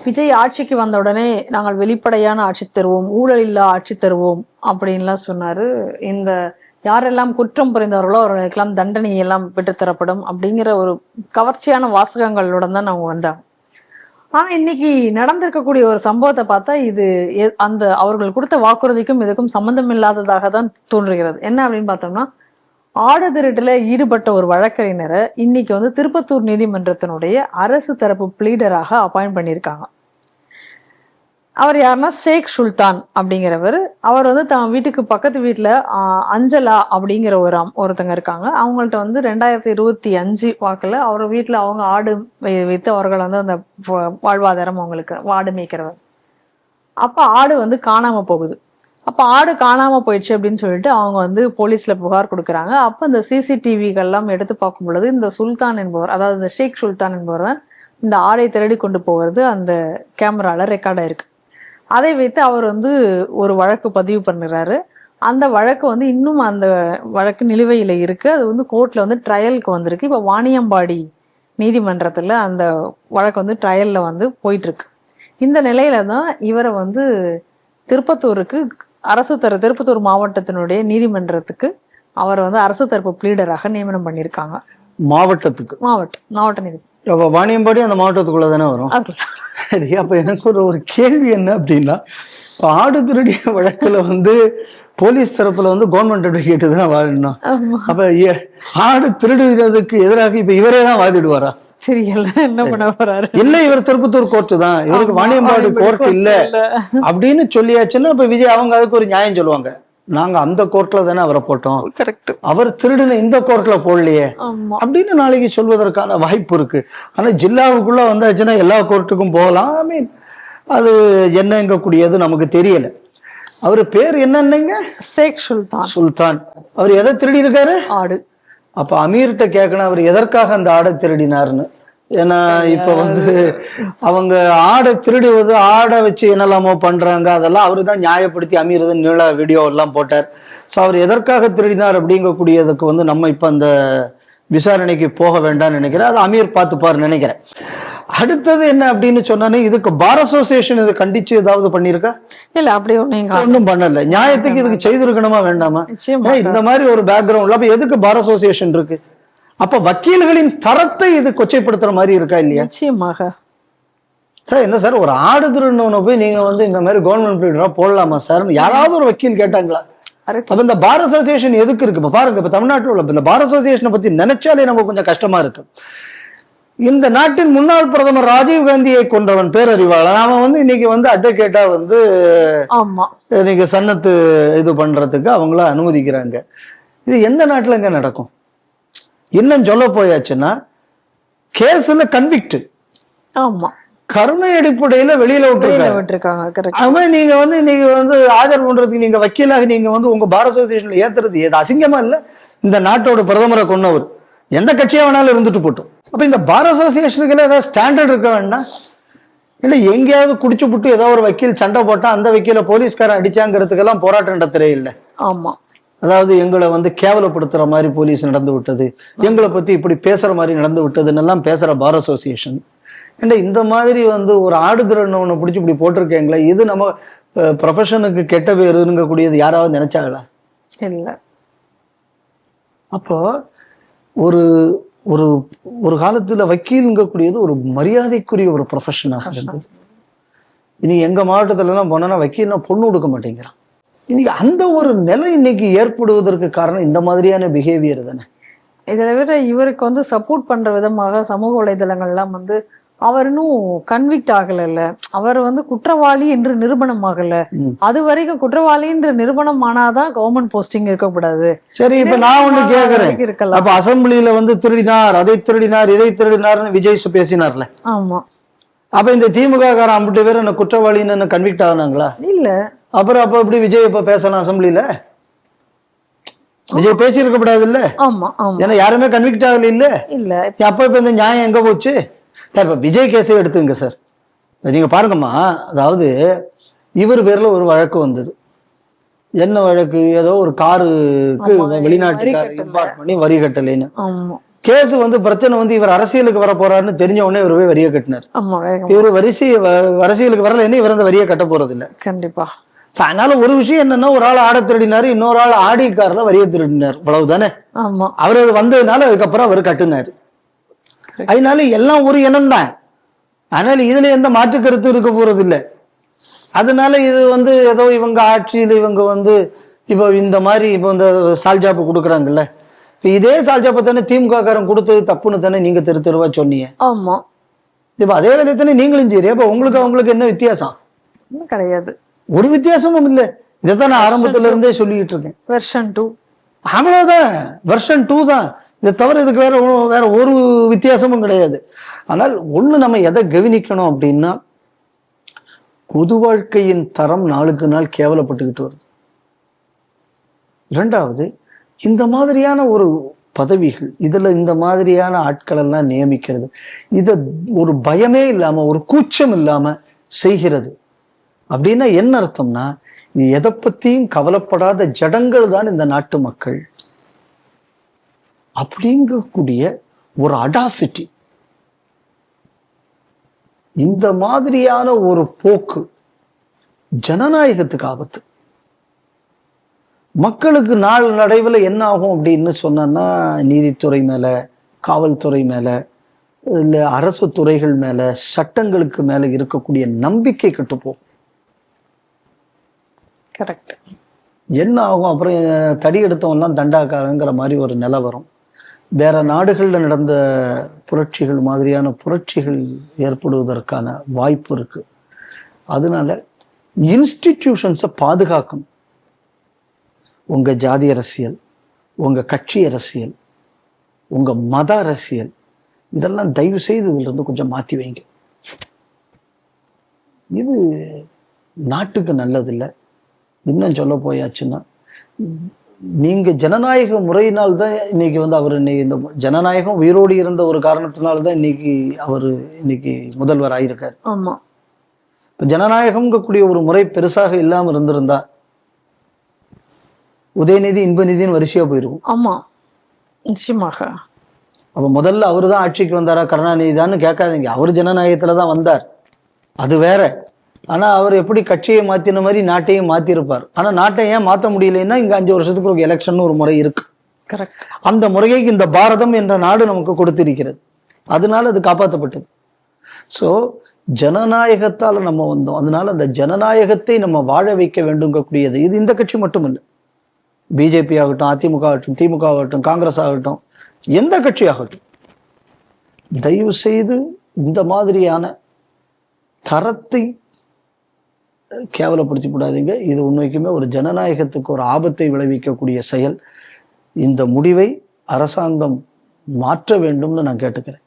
விஜய் ஆட்சிக்கு வந்த உடனே நாங்கள் வெளிப்படையான ஆட்சி தருவோம், ஊழல் இல்லா ஆட்சி தருவோம் அப்படின்லாம் சொன்னாரு. இந்த யாரெல்லாம் குற்றம் புரிந்தார்களோ அவர்களுக்கெல்லாம் தண்டனை எல்லாம் பெற்றுத்தரப்படும் அப்படிங்கிற ஒரு கவர்ச்சியான வாசகங்களுடன் தான் அவங்க வந்தாங்க. ஆனா இன்னைக்கு நடந்திருக்கக்கூடிய ஒரு சம்பவத்தை பார்த்தா இது அந்த அவர்கள் கொடுத்த வாக்குறுதிக்கும் இதுக்கும் சம்பந்தம் இல்லாததாக தான் தோன்றுகிறது. என்ன அப்படின்னு பார்த்தோம்னா, ஆடு திருட்டுல ஈடுபட்ட ஒரு வழக்கறிஞரை இன்னைக்கு வந்து திருப்பத்தூர் நீதிமன்றத்தினுடைய அரசு தரப்பு பிளீடராக அப்பாயிண்ட் பண்ணியிருக்காங்க. அவர் யாருன்னா ஷேக் சுல்தான் அப்படிங்கிறவர். அவர் வந்து தன் வீட்டுக்கு பக்கத்து வீட்டுல அஞ்சலா அப்படிங்கிற ஒருத்தங்க இருக்காங்க. அவங்கள்ட்ட வந்து 2025 வாக்குல அவர் வீட்டுல அவங்க ஆடு வைத்து அவர்கள் வந்து அந்த வாழ்வாதாரம் அவங்களுக்கு ஆடு மேய்க்கிறவர். அப்ப ஆடு வந்து காணாம போகுது. அப்ப ஆடு காணாம போயிடுச்சு அப்படின்னு சொல்லிட்டு அவங்க வந்து போலீஸ்ல புகார் கொடுக்குறாங்க. அப்ப இந்த சிசிடிவிகள் எல்லாம் எடுத்து பார்க்கும் பொழுது இந்த சுல்தான் என்பவர், அதாவது இந்த ஷேக் சுல்தான் என்பவர் தான் இந்த ஆடை திருடி கொண்டு போவது அந்த கேமரால ரெக்கார்ட் ஆயிருக்கு. அதை வைத்து அவர் வந்து ஒரு வழக்கு பதிவு பண்ணுறாரு. அந்த வழக்கு வந்து இன்னும் அந்த வழக்கு நிலுவையில் இருக்கு. அது வந்து கோர்ட்ல வந்து ட்ரையலுக்கு வந்திருக்கு. இப்போ வாணியம்பாடி நீதிமன்றத்துல அந்த வழக்கு வந்து ட்ரையல்ல வந்து போயிட்டு இருக்கு. இந்த நிலையில தான் இவரை வந்து திருப்பத்தூருக்கு திருப்பத்தூர் மாவட்டத்தினுடைய நீதிமன்றத்துக்கு அவர் வந்து அரசு தரப்பு பிளீடராக நியமனம் பண்ணியிருக்காங்க. மாவட்ட நீதிமன்றம். அப்ப வாணியம்பாடி அந்த மாவட்டத்துக்குள்ள தானே வரும். சரி, அப்ப எனக்கு ஒரு கேள்வி என்ன அப்படின்னா, ஆடு திருடிய வழக்குல வந்து போலீஸ் தரப்புல வந்து கவர்மெண்ட் அட்வொகேட் தான் வாதிடணும். அப்ப ஆடு திருடுறதுக்கு எதிராக இப்ப இவரே தான் வாதிடுவாரா? தெரியல என்ன பண்ண போறாரு. இல்ல, இவர் திருப்பத்தூர் கோர்ட்டு தான், இவருக்கு வாணியம்பாடி கோர்ட் இல்ல அப்படின்னு சொல்லியாச்சுன்னா இப்ப விஜய் அவங்க அதுக்கு ஒரு நியாயம் சொல்லுவாங்க. நாங்க அந்த கோர்ட்ல தானே அவரை போட்டோம், அவர் திருடுன இந்த கோர்ட்ல போடலையே அப்படின்னு நாளைக்கு சொல்வதற்கான வாய்ப்பு இருக்கு. ஆனா ஜில்லாவுக்குள்ள வந்தாச்சுன்னா எல்லா கோர்ட்டுக்கும் போகலாம். ஐ மீன் அது என்னங்கக்கூடியது நமக்கு தெரியல. அவரு பேர் என்னன்னீங்க? ஷேக் சுல்தான். அவர் எதை திருடி இருக்காரு? ஆடு. அப்ப அமீர்கிட்ட கேட்கணும் அவர் எதற்காக அந்த ஆடை திருடினாருன்னு. ஏன்னா இப்ப வந்து அவங்க ஆடை திருடுவது, ஆடை வச்சு என்னெல்லாமோ பண்றாங்க, அதெல்லாம் அவரு தான் நியாயப்படுத்தி அமீர் தான் நீள வீடியோ எல்லாம் போட்டார். ஸோ அவர் எதற்காக திருடினார் அப்படிங்கக்கூடியதுக்கு வந்து நம்ம இப்ப அந்த விசாரணைக்கு போக வேண்டாம்னு நினைக்கிறேன். அது அமீர் பார்த்துப்பாரு நினைக்கிறேன். அடுத்தது என்ன அப்படின்னு சொன்னானே, இதுக்கு பார் அசோசியேஷன் இதை கண்டிச்சு ஏதாவது பண்ணிருக்கா? இல்ல, அப்படி ஒன்றும் பண்ணல. நியாயத்துக்கு இதுக்கு செய்திருக்கணுமா வேண்டாமா? இந்த மாதிரி ஒரு பேக்ரவுண்ட்ல அப்ப எதுக்கு பார் அசோசியேஷன் இருக்கு? அப்ப வக்கீல்களின் தரத்தை இது கொச்சைப்படுத்துற மாதிரி இருக்கா இல்லையா? நிச்சயமாக. சார் என்ன சார், ஒரு ஆடு திருடனவனை போய் நீங்க வந்து இந்த மாதிரி கவர்மெண்ட் பீரியடா போடலாமா சார்? யாராவது ஒரு வக்கீல் கேட்டாங்களா? அப்ப இந்த பார் அசோசியேஷன் எதுக்கு இருக்கு? இப்ப பாருங்க, இப்ப தமிழ்நாட்டில் உள்ள இந்த பார் அசோசியேஷனை பத்தி நினைச்சாலே நமக்கு கொஞ்சம் கஷ்டமா இருக்கு. இந்த நாட்டின் முன்னாள் பிரதமர் ராஜீவ் காந்தியை கொன்றவன் பேரறிவாளன், அவன் வந்து இன்னைக்கு வந்து அட்வொகேட்டா வந்து இன்னைக்கு சன்னத்து இது பண்றதுக்கு அவங்கள அனுமதிக்கிறாங்க. இது எந்த நாட்டுல எங்க நடக்கும்? இன்னும் சொல்ல போயாச்சுன்னா கேஸ்ல கன்விக்ட், கருணை அடிப்படையில வெளியில விட்டுருக்காங்க. அவன் நீங்க வந்து இன்னைக்கு வந்து ஆஜர் பண்றதுக்கு நீங்க வக்கீலாக நீங்க வந்து உங்க பார் அசோசியேஷன்ல ஏத்துறது ஏது அசிங்கமா இல்ல? இந்த நாட்டோட பிரதமரை கொண்டவர் எந்த கட்சியா வேணாலும் இருந்துட்டு போட்டோம். அப்ப இந்த பார் அசோசியேஷனுக்கு ஏதாவது ஸ்டாண்டர்ட் இருக்க வேண்டாம்? இல்ல எங்கேயாவது குடிச்சு புட்டு ஏதோ ஒரு வக்கீல் சண்டை போட்டா அந்த வக்கீல போலீஸ்காரன் அடிச்சாங்கிறதுக்கெல்லாம் போராட்டம் நடத்துறே இல்லை. அதாவது எங்களை வந்து கேவலப்படுத்துற மாதிரி போலீஸ் நடந்து விட்டது, எங்களை பத்தி இப்படி பேசுற மாதிரி நடந்து விட்டதுன்னு எல்லாம் பேசுற பார் அசோசியேஷன். ஏன்னா இந்த மாதிரி வந்து ஒரு ஆடு திருடனவனை பிடிச்சி இப்படி போட்டிருக்கீங்களா, இது நம்ம ப்ரொஃபஷனுக்கு கெட்ட பேருங்க கூடியது யாராவது நினைச்சாங்களா? இல்லை. அப்போ ஒரு ஒரு ஒரு காலத்துல வக்கீலுங்கக்கூடியது ஒரு மரியாதைக்குரிய ஒரு ப்ரொஃபஷனாக இருந்தது. இனி எங்க மாவட்டத்துல எல்லாம் போனா வக்கீல்னா பொண்ணு கொடுக்க மாட்டேங்கிறான். இன்னைக்கு அந்த ஒரு நிலை இன்னைக்கு ஏற்படுவதற்கு காரணம் இந்த மாதிரியான பிஹேவியர் தானே. இதை விட இவருக்கு வந்து சப்போர்ட் பண்ற விதமாக சமூக வலைதளங்கள்லாம் வந்து அவர் இன்னும் கன்விக்ட் ஆகல, அவர் வந்து குற்றவாளி என்று நிரூபணம் ஆகல, அது வரைக்கும் குற்றவாளி என்று நிரூபணம் ஆனாதான் கவர்மெண்ட் போஸ்டிங் இருக்கக்கூடாது. சரி, இப்ப நான் ஒண்ணு கேக்குறேன், அப்ப அசம்பிளியில வந்து திருடினார், அதை திருடினார், இதை திருடினார்னு விஜய் பேசினார்ல. ஆமா. அப்ப இந்த திமுக காரன் 50 பேர் என்ன குற்றவாளின்னு கன்விக்ட் ஆகுனாங்களா? இல்ல. அப்புறம் அப்ப எப்படி விஜய் இப்ப பேசலாம் அசம்பிளியில? விஜய் பேசி இருக்கப்படாது இல்ல? ஆமா. ஏன்னா யாருமே கன்விக்ட் ஆகல இல்ல. இல்ல. அப்ப இப்ப இந்த நியாயம் எங்க போச்சு சார்? இப்ப விஜய் கேஸே எடுத்துங்க சார், நீங்க பாருங்கம்மா. அதாவது இவர் பேர்ல ஒரு வழக்கு வந்தது. என்ன வழக்கு? ஏதோ ஒரு காருக்கு வெளிநாட்டுக்கார இம்பார்ட் பண்ணி வரி கட்டலைன்னு. கேஸ் வந்து பிரச்சனை வந்து இவர் அரசியலுக்கு வர போறாருன்னு தெரிஞ்ச உடனே இவர் போய் வரியை கட்டினார். ஆமா, வேகம். இவர் அரசியலுக்கு வரலைன்னு இவர் அந்த வரியை கட்ட போறது இல்லை. கண்டிப்பா. அதனால ஒரு விஷயம் என்னன்னா, ஒரு ஆள் ஆட திருடினாரு, இன்னொரு ஆள் ஆடி கார்ல வரியை திருடினார், இவ்வளவுதானே. ஆமா, அவர் வந்ததுனால அதுக்கப்புறம் அவர் கட்டுனாரு. அதனால எல்லாம் ஒரு இனம் தான். அதனால இதுல எந்த மாற்று கருத்து இருக்க போறது இல்லை. அதனால இது வந்து ஏதோ இவங்க ஆட்சியில இவங்க வந்து இப்போ இந்த மாதிரி இப்போ இந்த சால்ஜாப்பு கொடுக்குறாங்கல்ல, இப்போ இதே சால்ஜாப்பை தானே திமுக காரன் கொடுத்தது தப்புன்னு தானே நீங்க தெருவா சொன்னீங்க. ஆமா, இப்ப அதே வேலையை தானே நீங்களும் சரி. அப்ப உங்களுக்கு அவங்களுக்கு என்ன வித்தியாசம்? கிடையாது, ஒரு வித்தியாசமும் இல்லை. இதைத்தான் நான் ஆரம்பத்துல இருந்தே சொல்லிட்டு இருக்கேன். வெர்ஷன் 2 அவ்வளவுதான், வெர்ஷன் 2 தான். இதை தவிர இதுக்கு வேற ஒரு வித்தியாசமும் கிடையாது. ஆனால் ஒண்ணு நம்ம எதை கவனிக்கணும் அப்படின்னா, பொது வாழ்க்கையின் தரம் நாளுக்கு நாள் கேவலப்பட்டுக்கிட்டு வருது. இரண்டாவது, இந்த மாதிரியான ஒரு பதவிகள், இதுல இந்த மாதிரியான ஆட்கள் எல்லாம் நியமிக்கிறது, இத ஒரு பயமே இல்லாம ஒரு கூச்சம் இல்லாம செய்கிறது அப்படின்னா என்ன அர்த்தம்னா, எதை பத்தியும் கவலைப்படாத ஜடங்கள் தான் இந்த நாட்டு மக்கள் அப்படிங்கக்கூடிய ஒரு அடாசிட்டி. இந்த மாதிரியான ஒரு போக்கு ஜனநாயகத்துக்கு ஆபத்து. மக்களுக்கு நாள் நடைவில் என்ன ஆகும் அப்படின்னு சொன்னா, நீதித்துறை மேல, காவல்துறை மேல, இல்ல அரசு துறைகள் மேல, சட்டங்களுக்கு மேல இருக்கக்கூடிய நம்பிக்கை கெட்டுப்போகும். கரெக்ட். என்ன ஆகும், அப்புறம் தடி எடுத்தவன்லாம் தண்டாக்காரங்கிற மாதிரி ஒரு நிலை வரும். வேற நாடுகள்ல நடந்த புரட்சிகள் மாதிரியான புரட்சிகள் ஏற்படுவதற்கான வாய்ப்பு இருக்கு. அதனால இன்ஸ்டிடியூஷன்ஸை பாதுகாக்கணும். உங்க ஜாதி அரசியல், உங்க கட்சி அரசியல், உங்க மத அரசியல், இதெல்லாம் தயவு செய்து இதுல இருந்து கொஞ்சம் மாத்தி வைங்க. இது நாட்டுக்கு நல்லதில்லை. இன்னும் சொல்ல போயாச்சுன்னா, நீங்க ஜனநாயக முறையினால் தான் இன்னைக்கு வந்து அவர் இந்த ஜனநாயகம் உயிரோடு இருந்த ஒரு காரணத்தினால்தான் இன்னைக்கு முதல்வர் ஆயிருக்காரு. ஆமா, ஜனநாயகம்ங்கக்கூடிய ஒரு முறை பெருசாக இல்லாம இருந்திருந்தா உதயநிதி இன்பநிதியின் வரிசையா போயிருக்கும். ஆமா, நிச்சயமாக. அப்ப முதல்ல அவரு தான் ஆட்சிக்கு வந்தாரா கருணாநிதி தான் கேட்காதீங்க. அவர் ஜனநாயகத்துலதான் வந்தார், அது வேற. ஆனா அவர் எப்படி கட்சியை மாத்தின மாதிரி நாட்டையும் மாத்திருப்பார். ஆனா நாட்டை ஏன் மாத்த முடியலன்னா, இங்க 5 வருஷத்துக்கு ஒரு எலெக்ஷன் ஒரு முறை இருக்கு. கரெக்ட். அந்த முறையை இந்த பாரதம் என்ற நாடு நமக்கு கொடுத்திருக்கிறது. அதனால அது காப்பாற்றப்பட்டது. சோ ஜனநாயகத்தால நம்ம வந்தோம். அதனால அந்த ஜனநாயகத்தை நம்ம வாழ வைக்க வேண்டுங்கக்கூடியது. இது இந்த கட்சி மட்டும் இல்லை, பிஜேபி ஆகட்டும், அதிமுக ஆகட்டும், திமுக ஆகட்டும், காங்கிரஸ் ஆகட்டும், எந்த கட்சி ஆகட்டும், தயவு செய்து இந்த மாதிரியான தரத்தை கேவலப்படுத்தி விடாதீங்க. இது உண்மைக்குமே ஒரு ஜனநாயகத்துக்கு ஒரு ஆபத்தை விளைவிக்கக்கூடிய செயல். இந்த முடிவை அரசாங்கம் மாற்ற வேண்டும்னு நான் கேட்டுக்கிறேன்.